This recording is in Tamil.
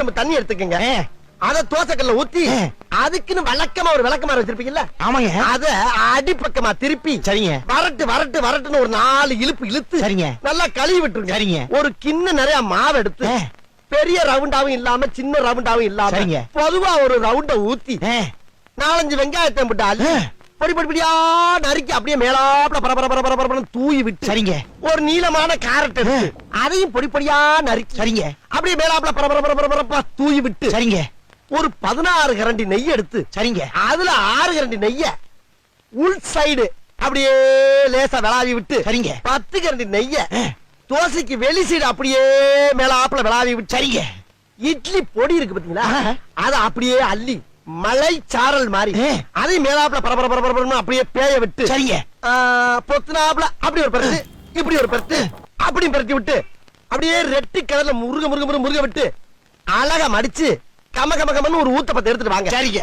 செம்பு தண்ணி எடுத்துக்கங்க. அத தோசைக்கல்ல ஊத்தி அதுக்குன்னு வழக்கமா ஒரு விளக்கமாறு வச்சிருப்பீங்கல்ல, ஆமாங்க, அத அடிப்பக்கமா திருப்பி சரிங்க, வரட்டு வரட்டு வரட்டுன்னு ஒரு 4 இழுப்பு இழுத்து சரிங்க, நல்லா கழுவி விட்டுருங்க. சரிங்க. ஒரு கிண்ண நிறைய மாவு எடுத்து பெரிய ரவுண்டாவும் இல்லாம சின்ன ரவுண்டாவும் இல்லாம சரிங்க, பொதுவா ஒரு ரவுண்ட ஊத்தி 4-5 வெங்காயத்தை போட்டு அள்ளி பொடி பொடி பொடியா நறுக்கி அப்படியே மேலாப்ல பரபர தூவி விட்டு, சரிங்க, ஒரு நீளமான கேரட் எடுத்து அதையும் பொடி பொடியா நறுக்கி, சரிங்க, அப்படியே மேலாப்ல பரபர தூவி விட்டு, சரிங்க, ஒரு 16 கரண்டி நெய் எடுத்து, சரிங்க, அதுல 6 கரண்டி நெய்ய உள் சைடு அப்படியே லேசா விளாவி விட்டு, சரிங்க, 10 கரண்டி நெய்ய தோசைக்கு வெளி சைடு அப்படியே மேலாப்ல விளாவி விட்டு, சரிங்க, இட்லி பொடி இருக்கு பாத்தீங்களா, அத அப்படியே அள்ளி மலை சாரல் மாதிரி அதை மேலாப்ல பரபர அப்படியே பேய விட்டு, சரிங்க, பொத்துனாப்ல அப்படி ஒரு பருத்து இப்படி ஒரு பருத்து அப்படி பருத்தி விட்டு அப்படியே ரெட்டி கலர்ல முருக முருக முருக முருக விட்டு அழகா மடிச்சு கம கம கமன்னு ஒரு ஊத்தப்பத்தை எடுத்துட்டு வாங்க. சரிங்க.